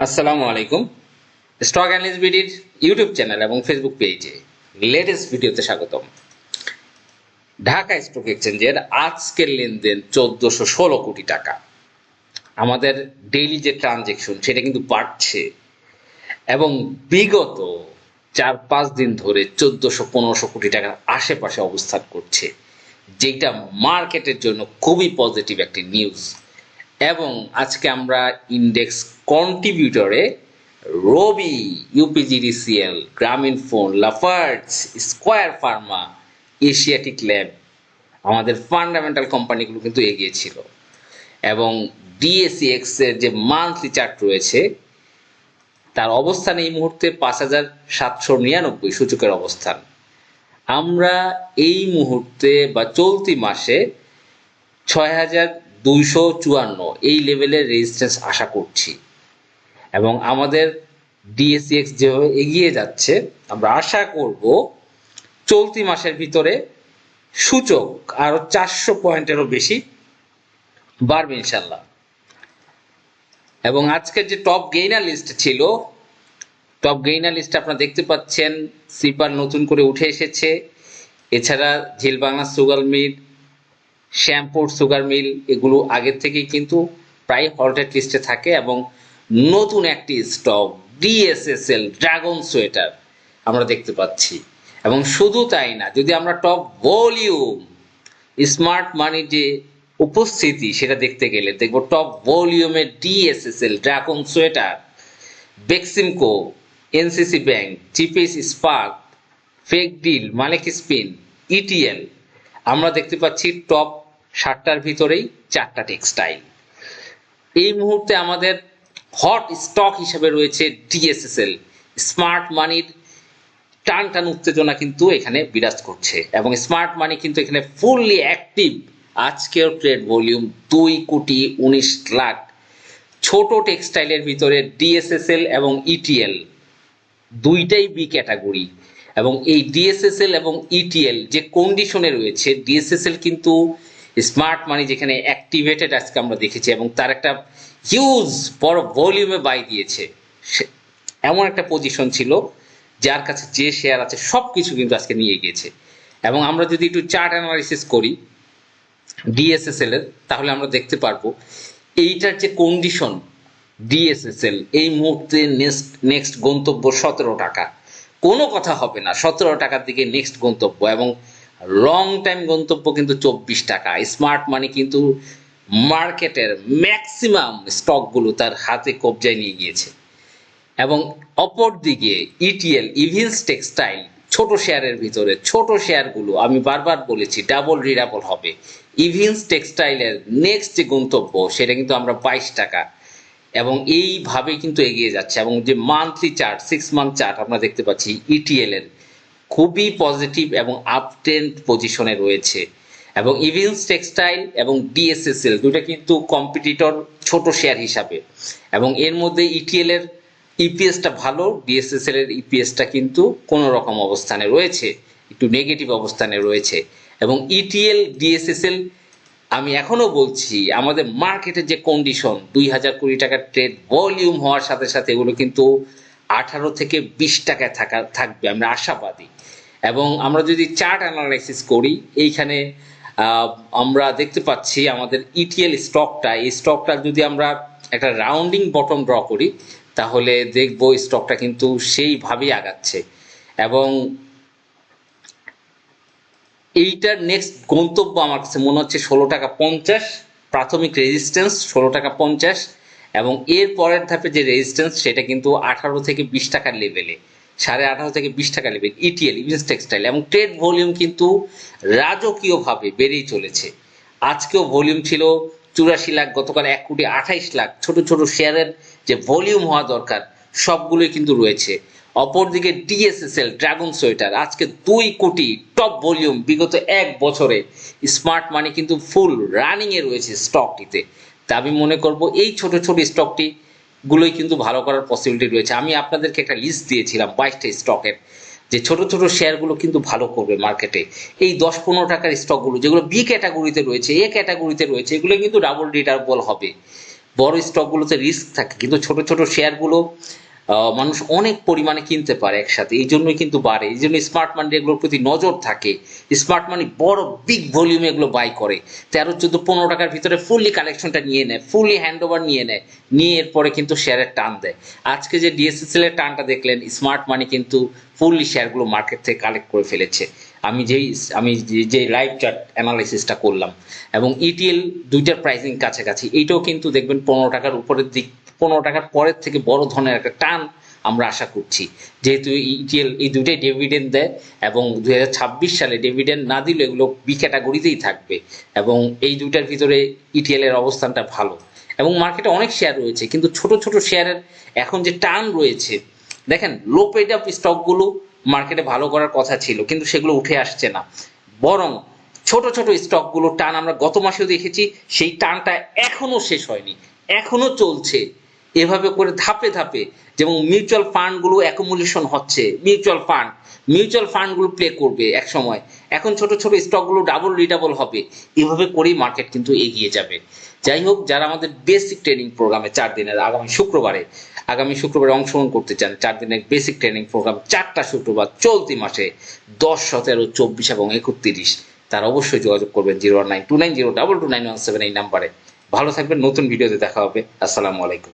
আসসালামু আলাইকুম। Stock analyst বিডির YouTube channel এবং ফেসবুক পেজে লেটেস্ট ভিডিওতে স্বাগতম। ঢাকা স্টক এক্সচেঞ্জের আজকের লেনদেন 1416 কোটি টাকা। আমাদের ডেইলি যে ট্রানজেকশন সেটা কিন্তু বাড়ছে এবং বিগত 4-5 দিন ধরে 1400-1500 কোটি টাকার আশেপাশে অবস্থান করছে, যেটা মার্কেটের জন্য খুবই পজিটিভ একটি নিউজ। এবং আজকে আমরা ইন্ডেক্স কন্ট্রিবিউটরে রবি, ইউপিজিডিসিএল, গ্রামীণ phone, Lafarge, square Pharma, Asiatic lab, আমাদের ফান্ডামেন্টাল কোম্পানিগুলো কিন্তু এগিয়েছিল। এবং ডিএসইএক্স এর যে মান্থলি চার্ট রয়েছে তার অবস্থান এই মুহূর্তে 5799 সূচকের অবস্থান। আমরা এই মুহূর্তে বা চলতি মাসে 6254 এই লেভেলের রেজিস্ট্যান্স আশা করছি। এবং আমাদের ডিএসইএক্স যেভাবে এগিয়ে যাচ্ছে, আমরা আশা করব চলতি মাসের ভিতরে সূচক আরো 400 পয়েন্টেরও বেশি বাড়বে ইনশাল্লাহ। এবং আজকের যে টপ গেইনার লিস্ট ছিল, টপ গেইনার লিস্ট আপনারা দেখতে পাচ্ছেন, সিপার নতুন করে উঠে এসেছে। এছাড়া Jhil Bangla sugar mill, Shyampur sugar mill, এগুলো আগের থেকেই কিন্তু প্রায় হল্টেড লিস্টে থাকে। এবং নতুন একটি স্টক ডিএসএসএল ড্রাগন সোয়েটার আমরা দেখতে পাচ্ছি। এবং শুধু তাই না, যদি আমরা টপ ভলিউম স্মার্ট মানির যে উপস্থিতি সেটা দেখতে গেলে দেখব টপ ভলিউমে DSSL dragon sweater, Beximco, NCC bank, GPS Ispat, ফেক ডিল, মালিক স্পিন, ইটিএল। আমরা দেখতে পাচ্ছি টপ 60টার ভিতরেই 4টা টেক্সটাইল। এই মুহূর্তে আমাদের হট স্টক হিসেবে রয়েছে ডিএসএসএল। স্মার্ট মানির টান টান উত্তেজনা কিন্তু এখানে বিরাজ করছে এবং স্মার্ট মানি কিন্তু এখানে ফুললি অ্যাক্টিভ। আজকের ট্রেড ভলিউম 2,19,00,000। ছোট টেক্সটাইলের ভিতরে ডিএসএসএল এবং ইটিএল দুইটাই বি ক্যাটাগরি। এবং এই ডিএসএসএল এবং ইটিএল যে কন্ডিশনে রয়েছে, ডিএসএসএল কিন্তু স্মার্ট মানি যেখানে অ্যাক্টিভেটেড আজকে আমরা দেখেছি এবং তার একটা হিউজ বড় ভলিউমে বাই দিয়েছে, এমন একটা পজিশন ছিল যার কাছে যে শেয়ার আছে সব কিছু কিন্তু আজকে নিয়ে গিয়েছে। এবং আমরা যদি একটু চার্ট অ্যানালাইসিস করি ডিএসএসএল এর, তাহলে আমরা দেখতে পারবো এইটার যে কন্ডিশন, ডিএসএসএল এই মুহূর্তে নেক্সট গন্তব্য 17 টাকা। কোনো কথা হবে না, 17 টাকার দিকে নেক্সট গন্তব্য। এবং লং টাইম গন্তব্য কিন্তু 24 টাকা। স্মার্ট মানি কিন্তু মার্কেটের ম্যাক্সিমাম স্টকগুলো তার হাতে কবজায় নিয়ে গিয়েছে। এবং অপর দিকে ইটিএল, ইভিন্স টেক্সটাইল, ছোট শেয়ারের ভিতরে ছোট শেয়ারগুলো আমি বারবার বলেছি ডাবল রিডাবল হবে। ইভিন্স টেক্সটাইলের নেক্সট যে গন্তব্য সেটা কিন্তু আমরা 22 টাকা। এবং এইভাবে কিন্তু এগিয়ে যাচ্ছে। এবং যে মান্থলি চার্ট, 6 মান্থ চার্ট আমরা দেখতে পাচ্ছি ইটিএল এর খুবই পজিটিভ এবং আপট্রেন্ড পজিশনে রয়েছে। এবং ইভিন্স টেক্সটাইল এবং ডিএসএসএল দুটো কিন্তু কম্পিটিটর ছোট শেয়ার হিসাবে। এবং এর মধ্যে ইটিএল এর ইপিএসটা ভালো, ডিএসএসএল এর ইপিএসটা কিন্তু কোনো রকম অবস্থানে রয়েছে, একটু নেগেটিভ অবস্থানে রয়েছে। এবং ইটিএল, ডিএসএসএল আমি এখনো বলছি আমাদের মার্কেটের যে কন্ডিশন, 2000 কোটি টাকার ট্রেড ভলিউম হওয়ার সাথে সাথে এগুলো কিন্তু 18 থেকে 20 টাকায় থাকবে, আমরা আশাবাদী। এবং আমরা যদি চার্ট অ্যানালাইসিস করি, এইখানে আমরা দেখতে পাচ্ছি আমাদের ইটিএল স্টকটা, এই স্টকটা যদি আমরা একটা রাউন্ডিং বটম ড্র করি তাহলে দেখবো স্টকটা কিন্তু সেইভাবেই আগাচ্ছে। এবং এইটার নেক্সট গন্তব্য আমার কাছে মনে হচ্ছে 16 টাকা 50, প্রাথমিক রেজিস্ট্যান্স 16 টাকা 50। এবং এর পরের ধাপে যে রেজিস্ট্যান্স সেটা কিন্তু 18 থেকে 20 টাকার লেভেলে, 18.5 থেকে 20 টাকা লেভেল ইটিএল, ইভিন্স টেক্সটাইল। এবং ট্রেড ভলিউম কিন্তু রাজকীয়ভাবে বেড়েই চলেছে। আজকেও ভলিউম ছিল 84 লাখ, গতকাল 1,28,00,000। ছোট ছোট শেয়ারের যে ভলিউম হওয়া দরকার সবগুলোই কিন্তু রয়েছে। অপরদিকে ডিএসএসএল ড্রাগন সোয়েটার আজকে 2 কোটি টপ ভলিউম বিগত 1 বছরে। স্মার্ট মানি কিন্তু ফুল রানিং এ রয়েছে স্টকটিতে। তা আমি মনে করব এই ছোট ছোট স্টকটি গুলোই কিন্তু ভালো করার পসিবিলিটি রয়েছে। আমি আপনাদেরকে একটা লিস্ট দিয়েছিলাম 22টা স্টকের, যে ছোট ছোট শেয়ারগুলো কিন্তু ভালো করবে মার্কেটে। এই 10-15 টাকার স্টকগুলো যেগুলো বি ক্যাটাগরিতে রয়েছে, এ ক্যাটাগরিতে রয়েছে, এগুলো কিন্তু ডাবল রিটার্নেবল হবে। বড় স্টকগুলোতে রিস্ক থাকে, কিন্তু ছোট ছোট শেয়ারগুলো মানুষ অনেক পরিমাণে কিনতে পারে একসাথে, এই জন্যই কিন্তু বাড়ে। এই জন্য স্মার্ট মানি এগুলোর প্রতি নজর থাকে। স্মার্ট মানি বড় বিগ ভলিউমে এগুলো বাই করে, 13, 14, 15 টাকার ভিতরে ফুললি কালেকশনটা নিয়ে নেয়, ফুললি হ্যান্ড ওভার নিয়ে নেয়, নিয়ে এরপরে কিন্তু শেয়ারের টান দেয়। আজকে যে ডিএসসিসিএল এর টানটা দেখলেন, স্মার্ট মানি কিন্তু ফুললি শেয়ারগুলো মার্কেট থেকে কালেক্ট করে ফেলেছে। আমি যে লাইভ চার্ট অ্যানালাইসিসটা করলাম, এবং ইটিএল দুইটার প্রাইসিং কাছাকাছি, এইটাও কিন্তু দেখবেন 15 টাকার উপরের দিক, 15 টাকার পরের থেকে বড় ধরনের একটা টান আমরা আশা করছি। যেহেতু ইটিএল এই দুইটাই ডিভিডেন্ড দেয়, এবং 2026 সালে ডিভিডেন্ড না দিলে এগুলো বি ক্যাটাগরিতেই থাকবে, এবং এই দুইটার ভিতরে ইটিএল এর অবস্থানটা ভালো। এবং মার্কেটে অনেক শেয়ার রয়েছে, কিন্তু ছোট ছোট শেয়ারের এখন যে টান রয়েছে, দেখেন লো পেড আপ স্টকগুলো মার্কেটে ভালো করার কথা ছিল, কিন্তু সেগুলো উঠে আসছে না। বরং ছোট ছোট স্টকগুলো টান আমরা গত মাসেও দেখেছি, সেই টানটা এখনো শেষ হয়নি, এখনো চলছে। এভাবে করে ধাপে ধাপে, যেমন মিউচুয়াল ফান্ডগুলো অ্যাকুমুলেশন হচ্ছে, মিউচুয়াল ফান্ডগুলো প্লে করবে এক সময়, এখন ছোট ছোট স্টকগুলো ডাবল রিডাবল হবে, এভাবে করেই মার্কেট কিন্তু এগিয়ে যাবে। যাই হোক, যারা আমাদের বেসিক ট্রেনিং প্রোগ্রামে 4 দিনের আগামী শুক্রবারে অংশগ্রহণ করতে চান, 4 দিনের বেসিক ট্রেনিং প্রোগ্রাম 4টা শুক্রবার চলতি মাসে 10, 17, 24 এবং 31, তারা অবশ্যই যোগাযোগ করবেন 019290222917 এই নাম্বারে। ভালো থাকবেন, নতুন ভিডিওতে দেখা হবে। আসসালামু আলাইকুম।